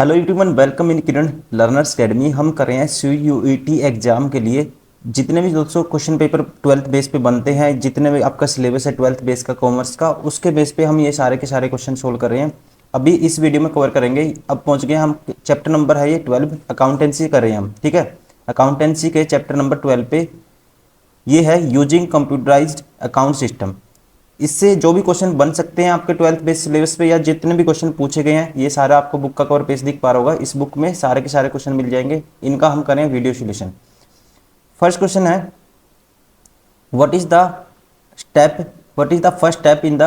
Hello everyone, welcome in Kiran learners academy. हम कर रहे हैं CUET एग्जाम के लिए जितने भी दोस्तों क्वेश्चन पेपर ट्वेल्थ बेस पे बनते हैं, जितने भी आपका सिलेबस है ट्वेल्थ बेस का कॉमर्स का, उसके बेस पे हम ये सारे के सारे क्वेश्चन सोल्व कर रहे हैं। अभी इस वीडियो में कवर करेंगे। अब पहुंच गए हम चैप्टर नंबर है ये 12, अकाउंटेंसी कर रहे हैं हम। ठीक है, अकाउंटेंसी के चैप्टर नंबर 12 पे ये है यूजिंग कंप्यूटराइज्ड अकाउंट सिस्टम। इससे जो भी क्वेश्चन बन सकते हैं आपके ट्वेल्थ बेस सिलेबस पे, या जितने भी क्वेश्चन पूछे गए हैं, ये सारा आपको बुक का कवर पेज दिख पा रहा होगा। इस बुक में सारे के सारे क्वेश्चन मिल जाएंगे। इनका हम करें वीडियो सोल्यूशन। फर्स्ट क्वेश्चन है, what is the step what is the first step in the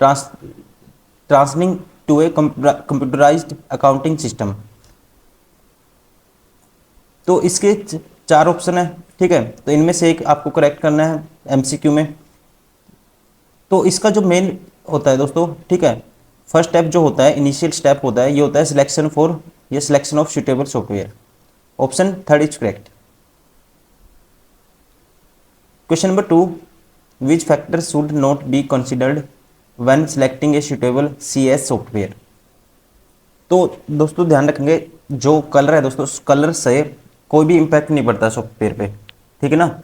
transitioning to a computerised accounting system. तो इसके चार ऑप्शन है। ठीक है, तो इनमें से एक आपको करेक्ट करना है MCQ में। तो इसका जो मेन होता है दोस्तों, ठीक है, फर्स्ट स्टेप जो होता है, इनिशियल स्टेप होता है, ये होता है selection of suitable software. Option third is correct. Question number 2, which factor should not be considered when selecting a suitable CS software. तो दोस्तों ध्यान रखेंगे, जो कलर है दोस्तों, कलर से कोई भी इम्पैक्ट नहीं पड़ता सॉफ्टवेयर पे। ठीक है ना,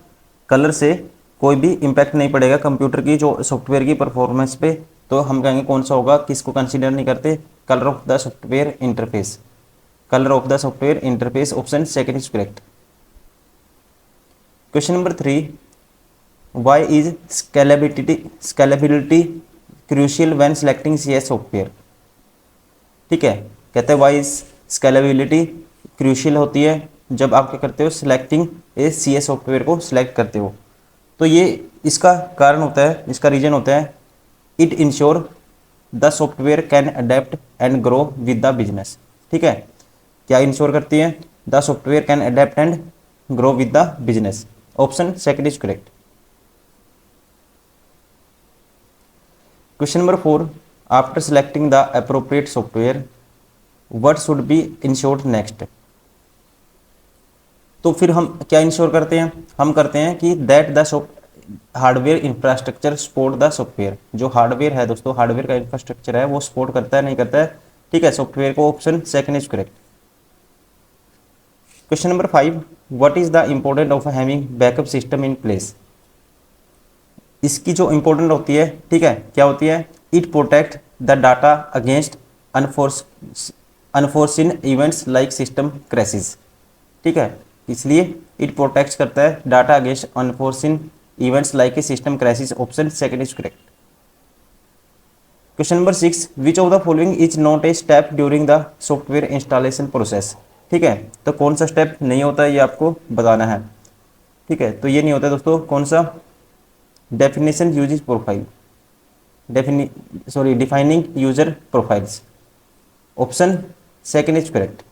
कलर से कोई भी इम्पैक्ट नहीं पड़ेगा कंप्यूटर की जो सॉफ्टवेयर की परफॉर्मेंस पे। तो हम कहेंगे कौन सा होगा, किसको कंसीडर नहीं करते, colour of the software interface. Colour of the software interface, option second is correct. Question number 3, why is scalability crucial when selecting CS software. ठीक है, कहते हैं वाई इज स्केलेबिलिटी क्रूशियल होती है जब आप क्या करते हो, सिलेक्टिंग ए CS सॉफ्टवेयर को सिलेक्ट करते हो। तो ये इसका कारण होता है, इसका रीजन होता है, it ensure the software can adapt and grow with the business. ठीक है, क्या इंश्योर करती है, the software can adapt and grow with the business. Option second is correct. Question number 4, after selecting the appropriate software what should be insured next. तो फिर हम क्या ensure करते हैं, हम करते हैं कि that the hardware infrastructure support the software. जो हार्डवेयर है दोस्तों, हार्डवेयर का इंफ्रास्ट्रक्चर है, वो सपोर्ट करता है नहीं करता है, ठीक है, सॉफ्टवेयर को। Option second is correct. Question number 5, what is the important of having backup system in place. इसकी जो इंपॉर्टेंट होती है, ठीक है, क्या होती है, it protect the data against unforeseen events like system crashes. ठीक है, इसलिए इट प्रोटेक्ट करता है data against unforeseen events like a system crisis. Option second is correct. Question number 6, which of the following is not a step during the software installation process. ठीक है, तो कौन सा स्टेप नहीं होता है ये आपको बताना है। ठीक है, तो ये नहीं होता है दोस्तों, कौन सा, definition user profile, defining user profiles. Option second is correct.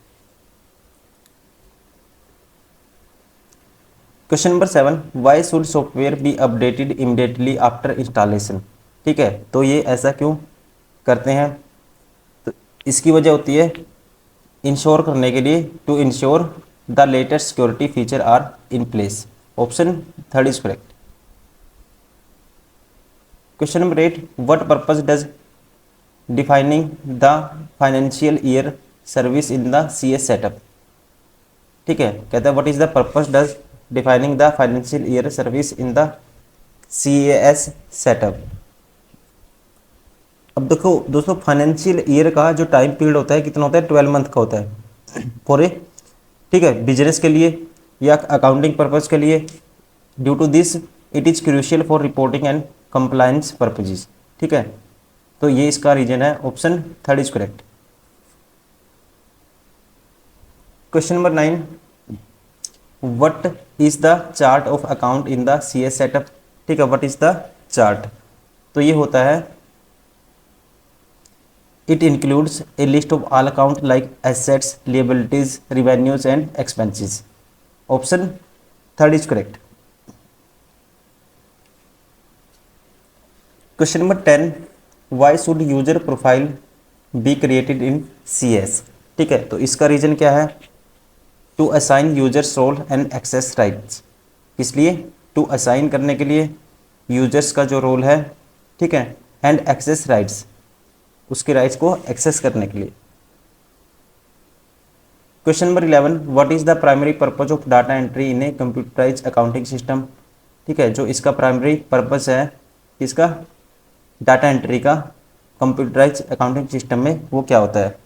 Question number 7, why should software be updated immediately after installation. ठीक है, तो ये ऐसा क्यों करते हैं, तो इसकी वजह होती है इंश्योर करने के लिए, to ensure the latest security feature are in place. Option third is correct. Question number 8, what purpose does defining the financial year service in the CS setup. ठीक है, कहता है what is the purpose does defining the financial year service in the CAS setup. अब देखो दोस्तों, financial year का जो time period होता है कितना होता है, 12 मंथ का होता है फॉर ए, ठीक है, बिजनेस के लिए या अकाउंटिंग पर्पज के लिए। Due to this it is crucial for reporting and compliance purposes. ठीक है, तो ये इसका रीजन है। Option third is correct. Question number 9, what is the chart of account in the CS setup. ठीक है, व्हाट इज द चार्ट, तो ये होता है, it includes a list of all account like assets, liabilities, revenues and expenses. Option third is correct. Question number 10, why should user profile be created in CS। ठीक है, तो इसका reason क्या है, to assign users role and access rights. इसलिए to assign करने के लिए यूजर्स का जो रोल है, ठीक है, एंड एक्सेस राइट्स, उसके राइट्स को एक्सेस करने के लिए। Question number 11, what is the primary purpose of data entry in a computerise accounting system. ठीक है, जो इसका प्राइमरी पर्पस है इसका डाटा एंट्री का कंप्यूटराइज अकाउंटिंग सिस्टम में, वो क्या होता है।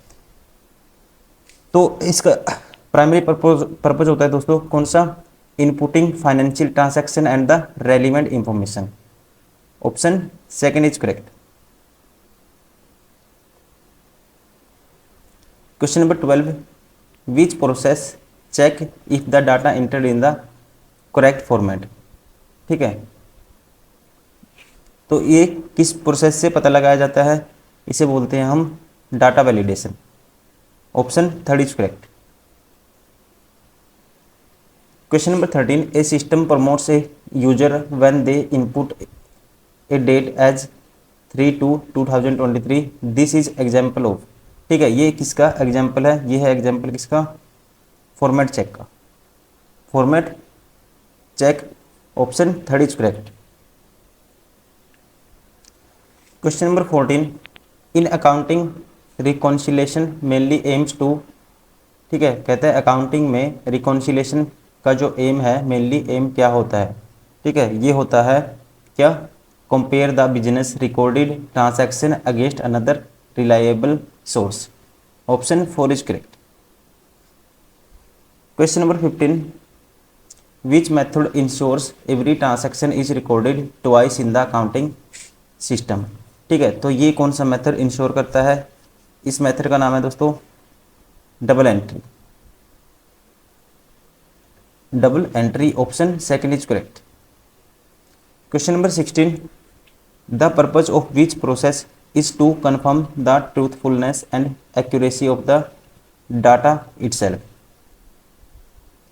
तो इसका प्राइमरी पर्पज होता है दोस्तों कौन सा, inputting financial transaction and the relevant information. Option second is correct. Question number 12, which process check if the data entered in the correct format. ठीक है, तो ये किस प्रोसेस से पता लगाया जाता है, इसे बोलते हैं हम data validation. Option third is correct. Question number 13, a system promotes a user when they input a date as 3/2/2023, this is example of. ठीक है, ये किसका एग्जाम्पल है, ये है एग्जाम्पल किसका, फॉर्मेट चेक का, format check. Option third is correct. Question number 14, in accounting reconciliation mainly aims to. ठीक है, कहते हैं अकाउंटिंग में रिकॉन्सिलेशन का जो एम है, मेनली एम क्या होता है। ठीक है, ये होता है क्या, compare the business recorded transaction against another reliable source. Option four is correct. Question number 15, which method ensures every transaction is recorded twice in the accounting system. ठीक है, तो ये कौन सा मेथड इंश्योर करता है, इस मेथड का नाम है दोस्तों double entry, double entry. Option second is correct. Question number 16, the purpose of which process is to confirm the truthfulness and accuracy of the data itself.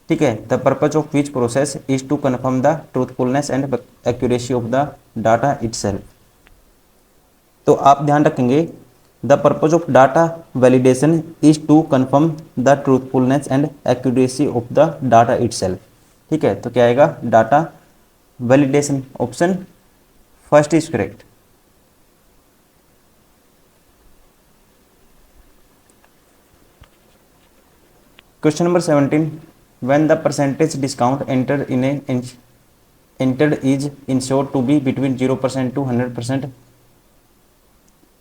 ठीक है, the purpose of which process is to confirm the truthfulness and accuracy of the data itself. तो आप ध्यान रखेंगे, the purpose of data validation is to confirm the truthfulness and accuracy of the data itself. ठीक है, तो क्या आएगा, data validation. Option first is correct. Question number 17, when the percentage discount entered is ensured to be between 0% to 100%,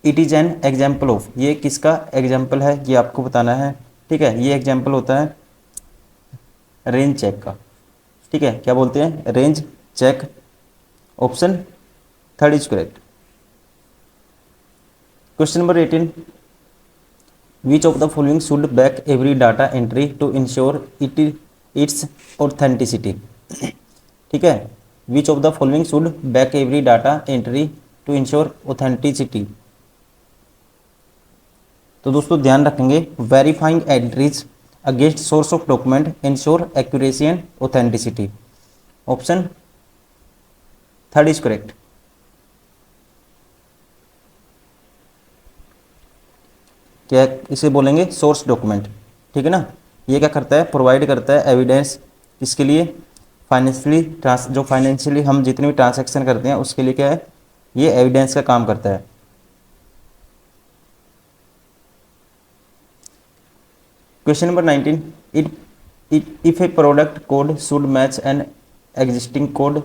it is an example of. ये किसका example है, ये आपको बताना है। ठीक है, ये एग्जाम्पल होता है रेंज चेक का। ठीक है, क्या बोलते हैं, range check. Option third is correct. Question number 18, which of the following should back every data entry to ensure its authenticity. ठीक है, which of the following should back every data entry to ensure authenticity. तो दोस्तों ध्यान रखेंगे, verifying entries against source of document ensure accuracy and authenticity. Option third is correct. क्या इसे बोलेंगे, source document. ठीक है ना, ये क्या करता है, प्रोवाइड करता है एविडेंस किसके लिए, फाइनेंशियली जो फाइनेंशियली हम जितने भी ट्रांजैक्शन करते हैं उसके लिए क्या है, ये एविडेंस का काम करता है। Question number 19, if a product code should match an existing code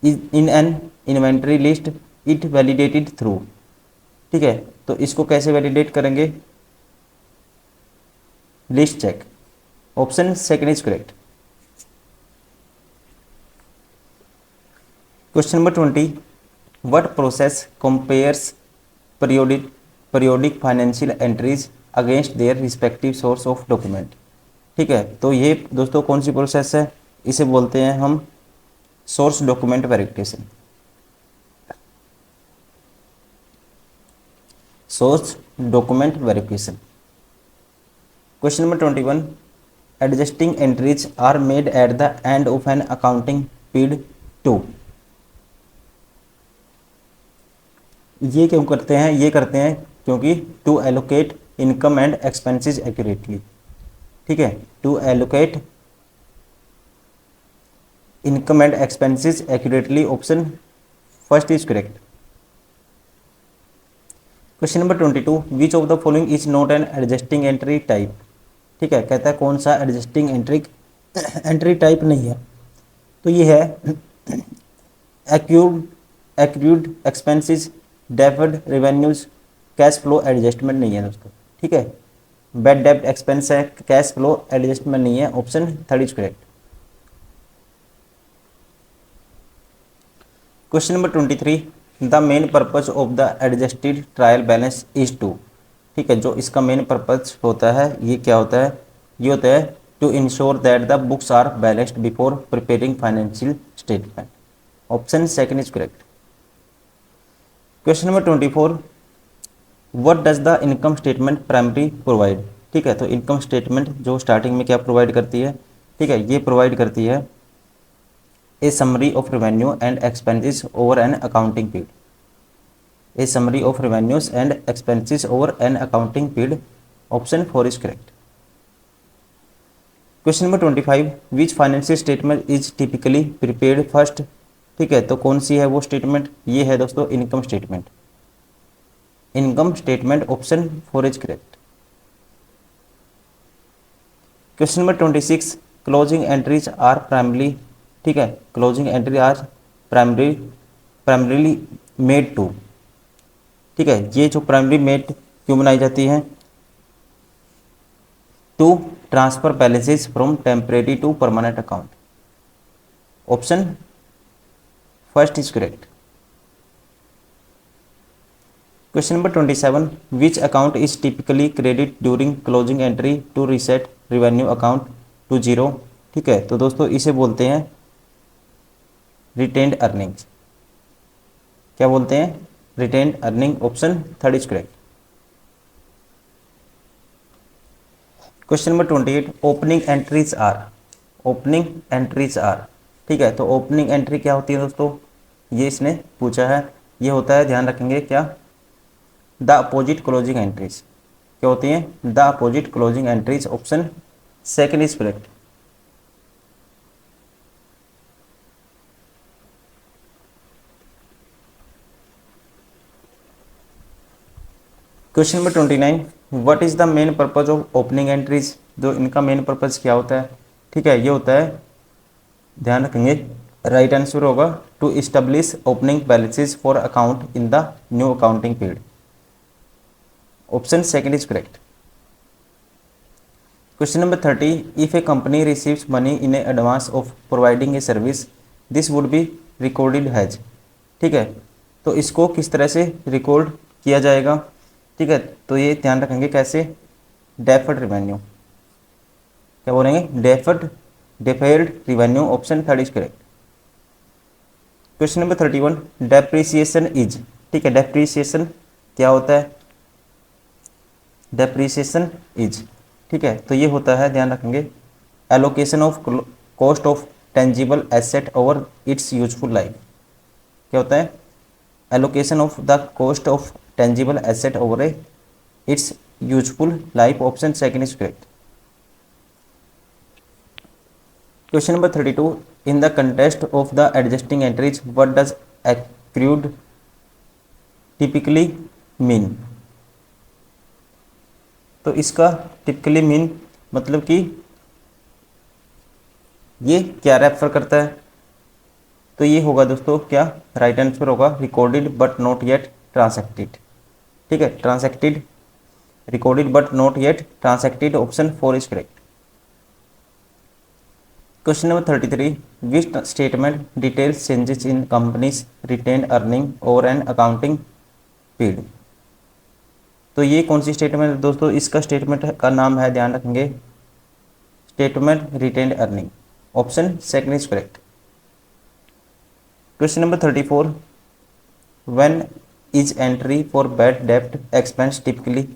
in an inventory list, it validated through. ठीक है, तो इसको कैसे वैलिडेट करेंगे, list check. Option second is correct. Question number 20, what process compares periodic financial entries against their respective source of document. ठीक है, तो ये दोस्तों कौन सी प्रोसेस है, इसे बोलते हैं हम source document verification, source document verification. Question number 21, adjusting entries are made at the end of an accounting period to. ये क्यों करते हैं, ये करते हैं क्योंकि to allocate income and expenses accurately. ठीक है, to allocate income and expenses accurately. Option first is correct. Question number 22, which of the following is not an adjusting entry type. ठीक है, कहता है कौन सा एडजस्टिंग एंट्री टाइप नहीं है, तो ये है accrued accrued expenses, deferred revenues, cash flow adjustment नहीं है दोस्तों। ठीक है, बैड डेब्ट एक्सपेंस है, कैश फ्लो एडजस्टमेंट नहीं है, option third is correct. Question number 23, the main purpose of the adjusted trial balance is to. ठीक है, जो इसका मेन पर्पज होता है ये क्या होता है, ये होता है to ensure that the books are balanced before preparing financial statement, option second is correct. Question number 24, what does the income statement primary provide. ठीक है, तो इनकम स्टेटमेंट जो स्टार्टिंग में क्या प्रोवाइड करती है, ठीक है, ये प्रोवाइड करती है a summary of revenue and expenses over an accounting period, a summary of revenues and expenses over an accounting period, option 4 is correct। Question number 25, which financial statement is typically prepared first। ठीक है, तो कौन सी है वो statement, ये है दोस्तों income statement, income statement, option 4 is correct. Question number 26, closing entries are primary. ठीक है, closing entry are primarily made to. ठीक है, ये जो प्राइमरी मेड क्यों बनाई जाती है, to transfer balances from temporary to permanent account, option first is correct. Question number 27, which account is typically credit during closing entry to reset revenue account to zero. ठीक है, तो दोस्तों इसे बोलते हैं रिटेन्ड अर्निंग्स, क्या बोलते हैं, retained earning, option third is correct. Question number 28, opening entries are, opening entries are. ठीक है, तो ओपनिंग एंट्री क्या होती है दोस्तों, ये इसने पूछा है, ये होता है, ध्यान रखेंगे क्या, द अपोजिट क्लोजिंग एंट्रीज, क्या होती हैं, the opposite closing entries, option second is correct. Question number 29, what is the main purpose of opening entries. जो इनका मेन पर्पज क्या होता है, ठीक है, ये होता है, ध्यान रखेंगे, राइट आंसर होगा to establish opening balances for account in the new accounting period, option second is correct. Question number 30, if a company receives money in a advance of providing a service this would be recorded has. ठीक है, तो इसको किस तरह से record किया जाएगा, ठीक है, तो ये ध्यान रखेंगे कैसे, डेफर्ड रिवेन्यू, क्या बोलेंगे, deferred revenue, option third is correct. Question number 31, depreciation is. ठीक है, डेप्रिसिएशन क्या होता है, डेप्रिसिएशन इज, ठीक है, तो ये होता है, ध्यान रखेंगे, allocation of cost of tangible asset over it's useful life. क्या होता है, allocation of the cost of tangible asset over it's useful life, option second is correct. Question number 32, in the contest of the adjusting entries what does accrued typically mean. तो इसका typically mean मतलब कि ये क्या refer करता है, तो ये होगा दोस्तों क्या, राइट आंसर होगा recorded but not yet transacted. ठीक है, transacted, recorded but not yet transacted, option 4 is correct. Question number 33, which statement details changes in companies retain earning over an accounting period. तो ये कौन सी स्टेटमेंट है दोस्तों, इसका statement का नाम है, ध्यान रखेंगे, statement retained earning, option second is correct. Question number 34, when is entry for bad डेब्ट एक्सपेंस टिपिकली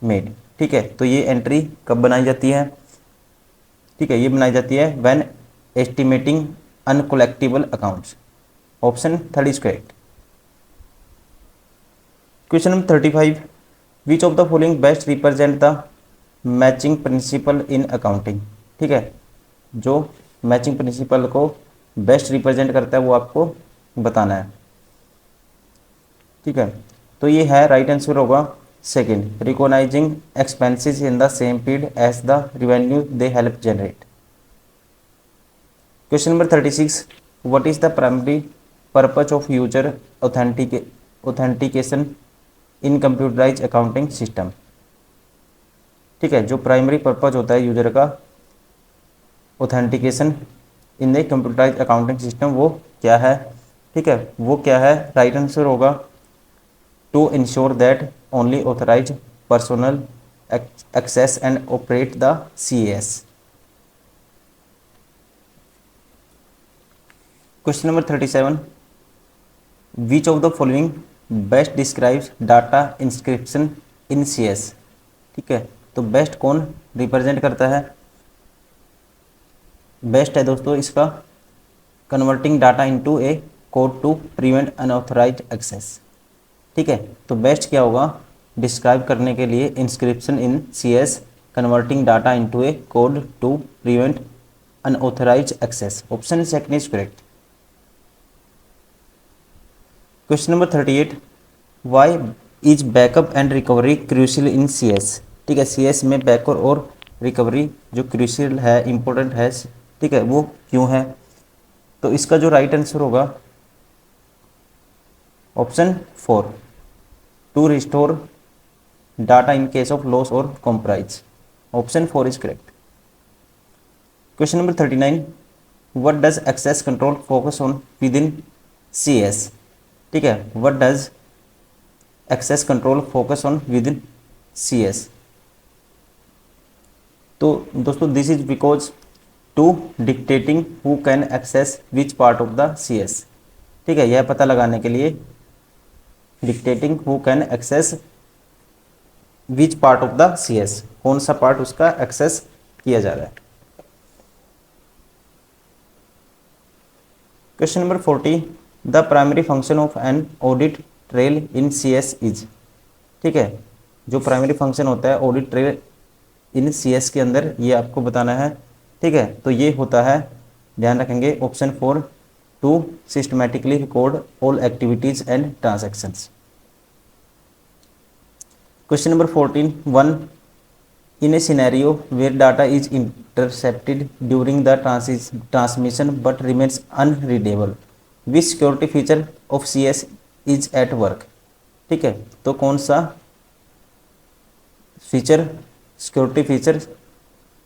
मेड। ठीक है, तो ये एंट्री कब बनाई जाती है, ठीक है, ये बनाई जाती है when estimating uncollectible accounts, option third is correct. Question number 35, which of the following best represent the matching principle in accounting. ठीक है, जो मैचिंग प्रिंसिपल को बेस्ट रिप्रेजेंट करता है वो आपको बताना है। ठीक है, तो ये है, राइट आंसर होगा Second, recognizing expenses in the same period as the revenue they help generate. Question number 36. What is the primary purpose of user authentication in computerized accounting system? ठीक है, जो प्राइमरी पर्पज होता है user का authentication in the computerise accounting system वो क्या है? ठीक है, वो क्या है? राइट आंसर होगा to ensure that only authorise personal access and operate the CAS. Question number 37. Which of the following best describes data inscription in CS? ठीक है, तो बेस्ट कौन रिप्रेजेंट करता है? बेस्ट है दोस्तों इसका converting data into a code to prevent unauthorised access. ठीक है, तो बेस्ट क्या होगा डिस्क्राइब करने के लिए? Inscription in CS converting data into a code to prevent unauthorised access. Option second is correct. Question number 38. Why is backup and recovery crucial in CS? ठीक है, CS में बैकअप और रिकवरी जो क्रूशियल है, important है, ठीक है, वो क्यों है? तो इसका जो राइट आंसर होगा option 4, to restore data in case of loss और compromise. Option 4 is correct. Question number 39. What does access control focus on within CS? ठीक है, what does access control focus on within CS? तो दोस्तों this is because to dictating who can access which part of the CS. ठीक है, यह पता लगाने के लिए dictating who can access which part of the CS, कौन सा पार्ट उसका एक्सेस किया जा रहा है. Question number 40. The primary function of N audit trail in CS is? ठीक है, जो प्राइमरी फंक्शन होता है ऑडिट ट्रेल इन CS के अंदर, ये आपको बताना है. ठीक है, तो ये होता है, ध्यान रखेंगे, option 4, to systematically record all activities and transactions. Question number 14. 1. In a scenario where data is intercepted during the transmission but remains unreadable, which security feature of CS is at work? ठीक है, तो कौन सा feature, security feature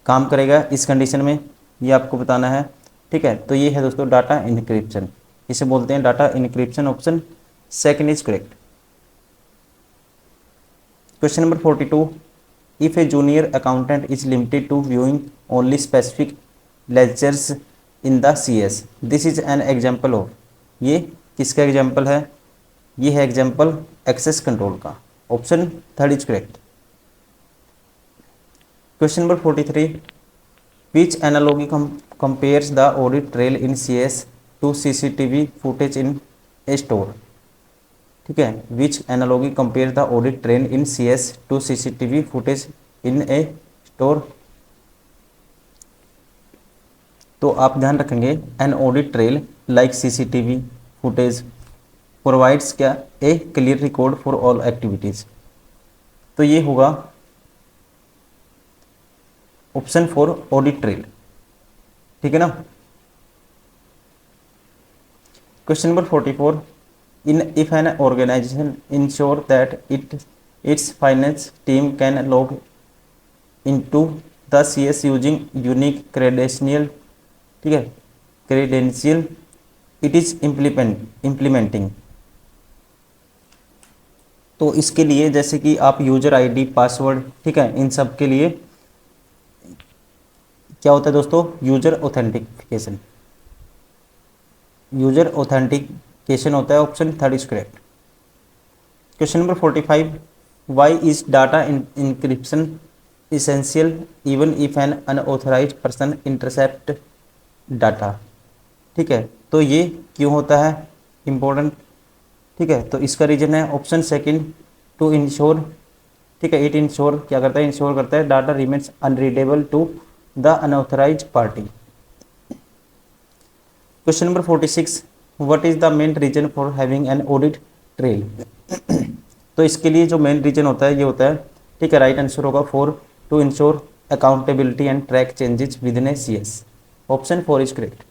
काम करेगा इस condition में, ये आपको बताना है. ठीक है, तो ये है दोस्तों डाटा इनक्रिप्शन, इसे बोलते हैं data encryption. Option second is correct. Question number 42. If a junior accountant is limited to viewing only specific ledgers in the CS, this is an example of? ये किसका एग्जाम्पल है? ये है एग्जाम्पल एक्सेस कंट्रोल का. Option third is correct. Question number 43. Which analogy compares the audit trail in CS to CCTV footage in a store? ठीक है, which analogy compare the audit trail in CS to CCTV footage in a store? तो आप ध्यान रखेंगे, an audit trail like CCTV footage provides क्या? A clear record for all activities. तो ये होगा ऑप्शन 4 ऑडिट ट्रेल. ठीक है ना. Question number 44. In if an organisation ensure that its finance team can log into the CS using unique credential, ठीक है, credential it is implementing. तो इसके लिए जैसे कि आप यूजर ID, पासवर्ड, ठीक है, इन सब के लिए क्या होता है दोस्तों? User authentication. यूजर ऑथेंटिकेशन होता है. Option third is correct. Question number 45. Why is data encryption essential even if an unauthorised person intercept data? ठीक है, तो ये क्यों होता है इम्पोर्टेंट? ठीक है, तो इसका रीजन है ऑप्शन सेकंड, टू इंश्योर. ठीक है, इट इंश्योर क्या करता है? इंश्योर करता है data remains unreadable to the unauthorised party. Question number 46. What is the main reason for having an audit trail? तो इसके लिए जो मेन रीजन होता है ये होता है, ठीक है। राइट आंसर होगा 4 to ensure accountability and track changes within a CS। Option 4 is correct.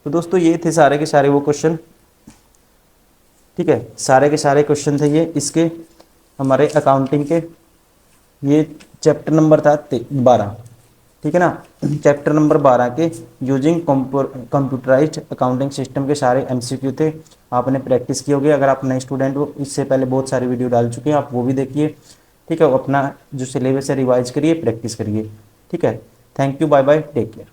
तो दोस्तों ये थे सारे के सारे वो क्वेश्चन, ठीक है, सारे के सारे क्वेश्चन थे ये इसके हमारे अकाउंटिंग के। ये चैप्टर नंबर था 12, ठीक है ना। चैप्टर नंबर 12 के यूजिंग कंप्यूटराइज्ड अकाउंटिंग सिस्टम के सारे MCQ थे। आपने प्रैक्टिस की होगी। अगर आप नए स्टूडेंट हो, इससे पहले बहुत सारी वीडियो डाल चुके हैं, आप वो भी देखिए, ठीक है। अपना जो सिलेबस है रिवाइज करिए, प्रैक्टिस करिए, ठीक है। Thank you, bye bye, take care.